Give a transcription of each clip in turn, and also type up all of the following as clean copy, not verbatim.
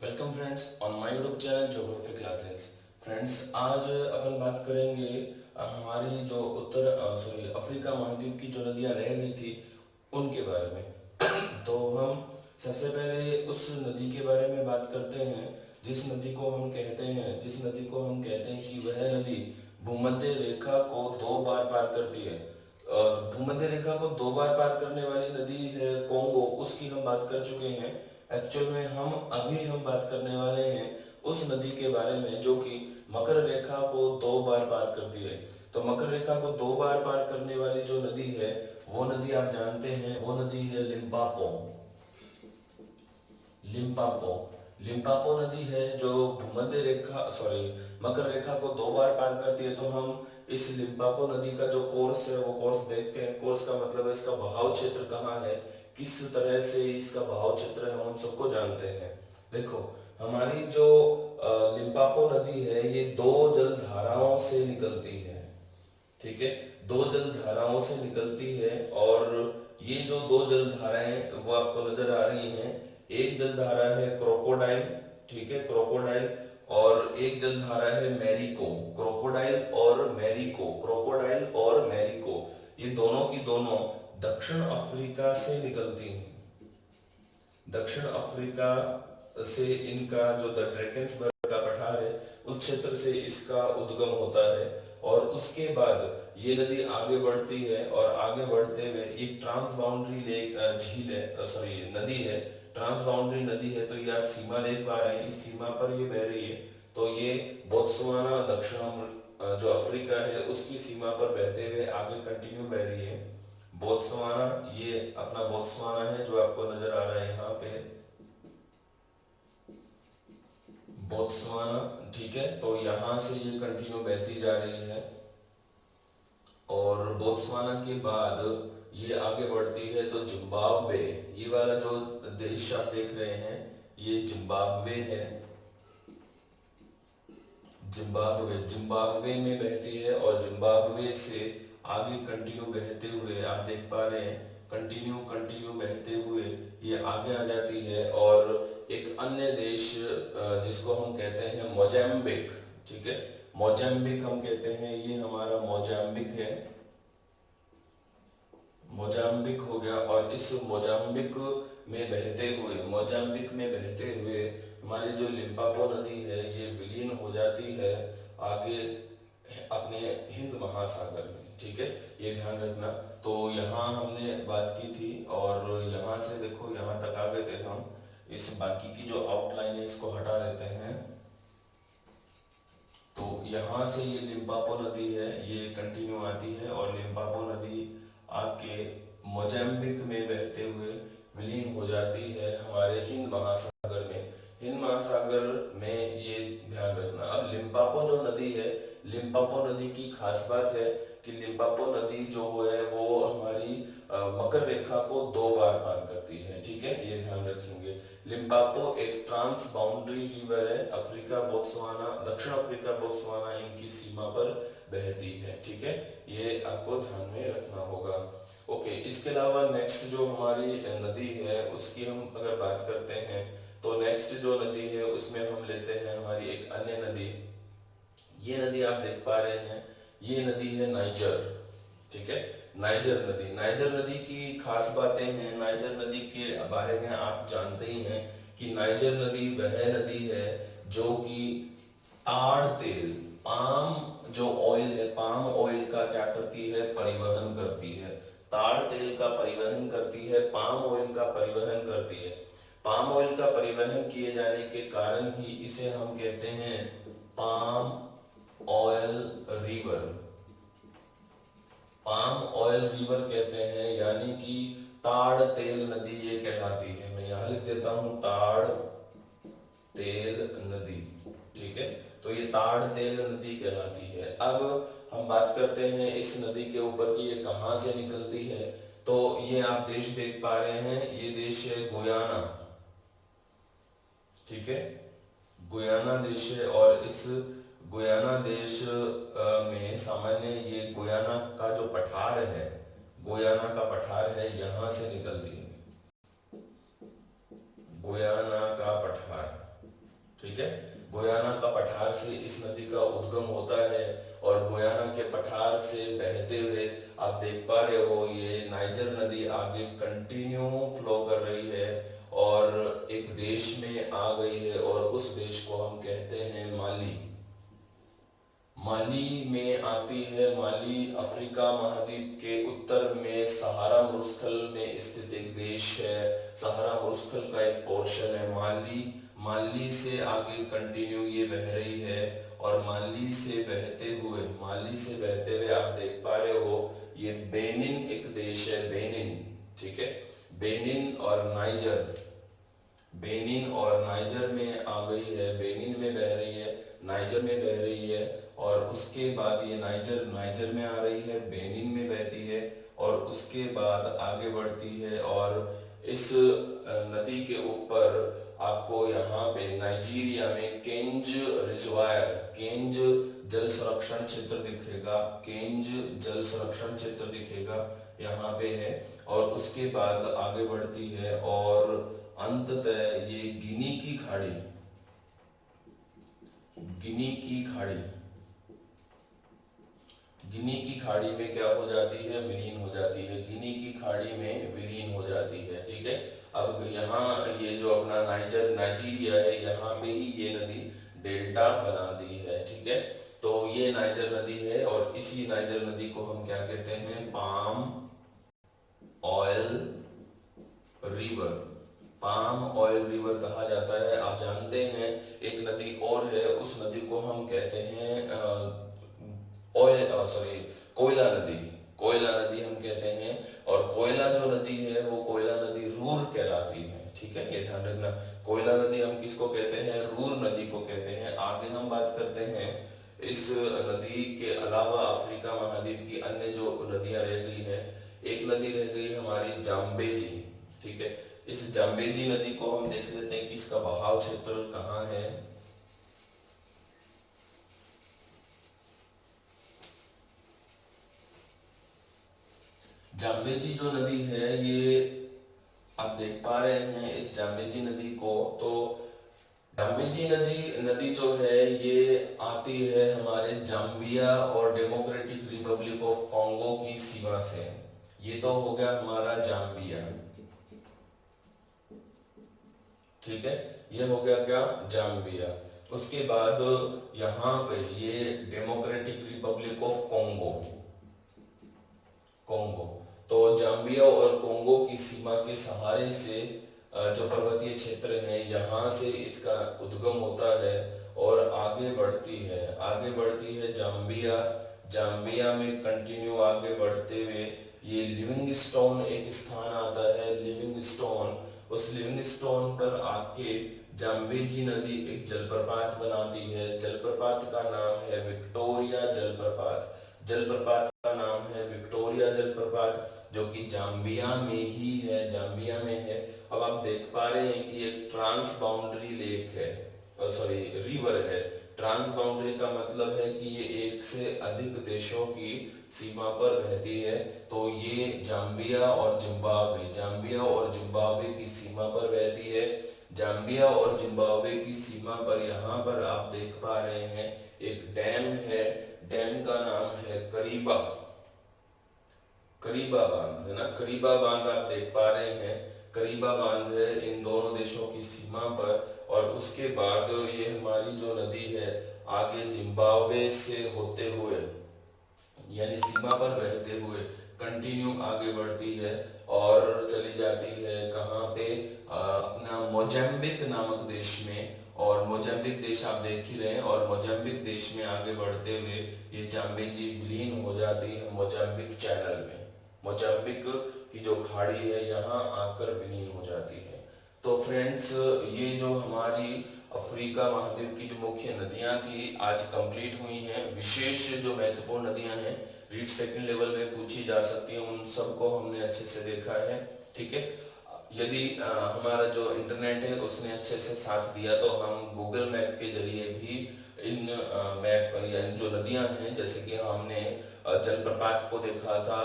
Welcome friends on my YouTube channel geography classes. Friends आज अपन बात करेंगे हमारी जो अफ्रीका महाद्वीप की जो नदियां रह गई थी उनके बारे में। तो हम सबसे पहले उस नदी के बारे में बात करते हैं जिस नदी को हम कहते हैं कि वह नदी भूमध्य रेखा को दो बार पार करती है। भूमध्य रेखा को दो बार पार करने वाली नदी है कोंगो, उसकी हम बात कर चुके हैं। एक्चुअल में हम बात करने वाले हैं उस नदी के बारे में जो कि मकर रेखा को दो बार पार करती है। तो मकर रेखा को दो बार पार करने वाली जो नदी है वो नदी आप जानते हैं, वो नदी है लिम्पापो। लिम्पापो लिम्पापो नदी है जो भूमध्य रेखा मकर रेखा को दो बार पार करती है। तो हम इस लिम्पापो नदी का जो कोर्स है वो कोर्स देखते हैं। कोर्स का मतलब है इसका बहाव क्षेत्र कहाँ है, किस तरह से इसका बहाव क्षेत्र है, हम उन सबको जानते हैं। देखो, हमारी जो लिम्पापो नदी है ये दो जल धाराओं से निकलती है। ठीक है, दो जल धाराओं से निकलती है और ये जो दो जल धाराएं वो आपको नजर आ रही हैं। एक जल धारा है क्रोकोडाइल, ठीक है, क्रोकोडाइल, और एक जल धारा है मैरिको। क्रोकोडाइल और मैरिको, ये दोनों की दोनों दक्षिण अफ्रीका से निकलती हैं। दक्षिण अफ्रीका से इनका जो द ड्रैकेंसबर्ग का पठार है उस क्षेत्र से इसका उद्गम होता है और उसके बाद ये नदी आगे बढ़ती है और आगे बढ़ते हुए एक ट्रांस बाउंड्री लेक झील है, नदी है, ट्रांस बाउंड्री नदी है। तो ये आप सीमा देख पा रहे हैं, इस सीमा पर ये बह रही है। तो ये बोत्सवाना जो अफ्रीका है उसकी सीमा पर बहते हुए आगे कंटिन्यू बह रही है। बोत्सवाना, ये अपना बोत्सवाना है जो आपको नजर आ रहा है यहाँ पे, बोत्सवाना। ठीक है, तो यहाँ से ये कंटिन्यू बहती जा रही है और बोत्सवाना के बाद ये आगे बढ़ती है तो जिम्बाब्वे, ये वाला जो देश आप देख रहे हैं ये जिम्बाब्वे है। जिम्बाब्वे में बहती है और जिम्बाब्वे से आगे कंटिन्यू बहते हुए आप देख पा रहे हैं, कंटिन्यू कंटिन्यू बहते हुए ये आगे आ जाती है और एक अन्य देश जिसको हम कहते हैं मोजाम्बिक। ठीक है, मोजाम्बिक हम कहते हैं, ये हमारा मोजाम्बिक है, मोजाम्बिक हो गया। और इस मोजाम्बिक में बहते हुए हमारी जो लिम्पापो नदी है ये विलीन हो जाती है आगे अपने हिंद महासागर में। ठीक है, ये ध्यान रखना। तो यहाँ हमने बात की थी और यहाँ से देखो यहाँ तक आ गए थे हम। इस बाकी की जो आउटलाइन है इसको हटा देते हैं। तो यहाँ से ये लिम्पापो नदी है ये कंटिन्यू आती है और लिम्पापो नदी आके मोजाम्बिक में बहते हुए विलीन हो जाती है हमारे हिंद महासागर में। हिंद महासागर में ये ध्यान रखना। अब लिम्पापो जो नदी है, लिम्पापो नदी की खास बात है कि लिम्पापो नदी जो है वो हमारी मकर रेखा को दो बार पार करती है। ठीक है, ये ध्यान रखेंगे। लिम्पापो एक ट्रांस बाउंड्री रिवर है, दक्षिण अफ्रीका बोत्सवाना इनकी सीमा पर बहती है। ठीक है, ये आपको ध्यान में रखना होगा। ओके, इसके अलावा नेक्स्ट जो हमारी नदी है उसकी हम अगर बात करते हैं तो नेक्स्ट जो नदी है उसमें हम लेते हैं हमारी एक अन्य नदी। ये नदी आप देख पा रहे हैं, ये नदी है नाइजर। ठीक है, नाइजर नदी की खास बातें हैं। नाइजर नदी के बारे में आप जानते ही हैं कि नाइजर नदी वह नदी है जो कि ताड़ तेल, पाम ऑयल का क्या करती है, परिवहन करती है। ताड़ तेल का परिवहन करती है, पाम ऑयल का परिवहन करती है। पाम ऑयल का परिवहन किए जाने के कारण ही इसे हम कहते हैं palm oil river. Palm oil river कहते हैं, यानी कि ताड़ तेल नदी ये कहलाती है। मैं यहां लिख देता हूं ताड़ तेल नदी। ठीक है, तो ये ताड़ तेल नदी कहलाती है। अब हम बात करते हैं इस नदी के ऊपर कि ये कहां से निकलती है। तो ये आप देश देख पा रहे हैं, ये देश है गुयाना। ठीक है, गुयाना देश है और इस गुयाना देश में सामान्य ये गुयाना का जो पठार है, गुयाना का पठार है, यहां से निकलती है गुयाना का पठार। ठीक है। गुयाना का पठार से इस नदी का उद्गम होता है और गुयाना के पठार से बहते हुए आप देख पा रहे हो ये नाइजर नदी आगे कंटिन्यू फ्लो कर रही है और एक देश में आ गई है और उस देश को हम कहते हैं माली। माली में आती है। माली अफ्रीका महाद्वीप के उत्तर में सहारा मरुस्थल में स्थित एक देश है। सहारा मरुस्थल का एक पोर्शन है माली। माली से आगे कंटिन्यू ये बह रही है और माली से बहते हुए आप देख पा रहे हो ये बेनिन एक देश है, बेनिन। ठीक है, बेनिन और नाइजर, बेनिन और नाइजर में आ गई है। बेनिन में बह रही है, नाइजर में बह रही है और उसके बाद ये नाइजर में आ रही है, बेनिन में बहती है और उसके बाद आगे बढ़ती है और इस नदी के ऊपर आपको यहाँ पे नाइजीरिया में केंज रिजर्वायर, केंज जल संरक्षण क्षेत्र दिखेगा, केंज जल संरक्षण क्षेत्र दिखेगा यहाँ पे है और उसके बाद आगे बढ़ती है और अंततः ये गिनी की खाड़ी, गिनी की खाड़ी, गिनी की खाड़ी में क्या हो जाती है, विलीन हो जाती है, गिनी की खाड़ी में विलीन हो जाती है। ठीक है, अब यहाँ ये जो अपना नाइजीरिया है यहाँ पे ही ये नदी डेल्टा बनाती है। ठीक है, तो ये नाइजर नदी है और इसी नाइजर नदी को हम क्या कहते हैं, palm oil river, palm oil river कहा जाता है। आप जानते हैं एक नदी और है, उस नदी को हम कहते हैं ऑयल, सॉरी, कोयला नदी, कोयला नदी हम कहते हैं और कोयला जो नदी है वो कोयला नदी रूर कहलाती है। ठीक है, ये ध्यान रखना, कोयला नदी हम किसको कहते हैं, रूर नदी को कहते हैं। आगे हम बात करते हैं इस नदी के अलावा अफ्रीका महाद्वीप की अन्य जो नदियां रह गई है, एक नदी रह गई हमारी जाम्बेजी। ठीक है, इस जाम्बेजी नदी को हम देख लेते हैं कि इसका बहाव क्षेत्र कहाँ है। जाम्बेजी जो नदी है ये आप देख पा रहे हैं इस जाम्बेजी नदी को, तो जाम्बेजी नदी जो है ये आती है हमारे जाम्बिया और डेमोक्रेटिक रिपब्लिक ऑफ कॉन्गो की सीमा से। ये तो हो गया हमारा जाम्बिया। ठीक है, ये हो गया क्या, जाम्बिया। उसके बाद यहाँ पे ये democratic Republic of Congo, Congo, तो जाम्बिया और कॉन्गो की सीमा के सहारे से जो पर्वतीय क्षेत्र है यहाँ से इसका उद्गम होता है और आगे बढ़ती है, आगे बढ़ती है जाम्बिया। जाम्बिया में कंटिन्यू आगे बढ़ते हुए ये लिविंगस्टोन एक स्थान आता है, लिविंगस्टोन, उस लिविंगस्टोन पर आके जाम्बेजी नदी एक जलप्रपात बनाती है। जलप्रपात का नाम है विक्टोरिया जलप्रपात, जलप्रपात का नाम है विक्टोरिया जलप्रपात जो कि जाम्बिया में ही है, जाम्बिया में है। अब आप देख पा रहे हैं कि एक ट्रांस बाउंड्री लेक है, सॉरी रिवर है। ट्रांस बाउंड्री का मतलब है कि ये एक से अधिक देशों की सीमा पर बहती है, तो ये जाम्बिया और जिम्बाब्वे, जाम्बिया और जिम्बाब्वे की सीमा पर बहती है। जाम्बिया और जिम्बाब्वे की सीमा पर यहाँ पर आप देख पा रहे हैं एक डैम है, डैम का नाम है करीबा, करीबा बांध है ना, करीबा बांध आप देख पा रहे हैं, करीबा बांध है इन दोनों देशों की सीमा पर। और उसके बाद ये हमारी जो नदी है आगे जिम्बाब्वे से होते हुए यानी सीमा पर बहते हुए कंटिन्यू आगे बढ़ती है और चली जाती है कहाँ पे, अपना मोजाम्बिक नामक देश में। और मोजाम्बिक देश आप देख ही रहे हैं और मोजाम्बिक देश में आगे बढ़ते हुए ये जाम्बेजी विलीन हो जाती है मोजाम्बिक चैनल में, मोजाम्बिक की जो खाड़ी है यहाँ आकर विलीन हो जाती है। तो फ्रेंड्स, ये जो हमारी अफ्रीका महाद्वीप की जो मुख्य नदियां थी आज कंप्लीट हुई हैं। विशेष जो महत्वपूर्ण नदियां हैं रीड सेकंड लेवल में पूछी जा सकती हैं, उन सबको हमने अच्छे से देखा है। ठीक है, यदि हमारा जो इंटरनेट है उसने अच्छे से साथ दिया तो हम गूगल मैप के जरिए भी इन मैप यानी जो नदियां हैं, जैसे कि हमने जलप्रपात को देखा था,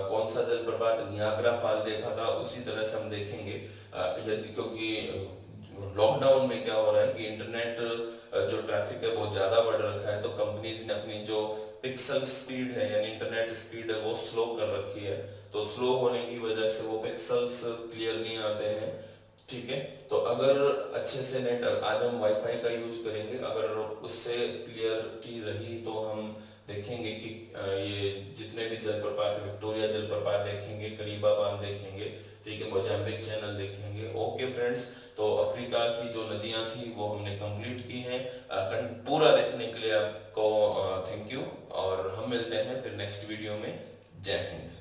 कौन सा जलप्रपात, नियाग्रा फॉल देखा था, उसी तरह से हम देखेंगे। यदि क्योंकि लॉकडाउन में क्या हो रहा है कि इंटरनेट जो ट्रैफिक है बहुत ज्यादा बढ़ रखा है, तो कंपनीज ने अपनी जो पिक्सल स्पीड है यानी इंटरनेट स्पीड है वो स्लो कर रखी है। तो स्लो होने की वजह से वो पिक्सल्स क्लियर नहीं आते हैं। ठीक है, तो अगर अच्छे से नेट, आज हम वाईफाई का यूज करेंगे, अगर उससे क्लियरिटी रही तो हम देखेंगे कि ये जितने भी जलप्रपात, विक्टोरिया जलप्रपात देखेंगे, करीबा बांध देखेंगे, ठीक है, मोजाम्बिक चैनल देखेंगे। ओके फ्रेंड्स, तो अफ्रीका की जो नदियां थी वो हमने कंप्लीट की हैं। पूरा देखने के लिए आपको थैंक यू, और हम मिलते हैं फिर नेक्स्ट वीडियो में। जय हिंद।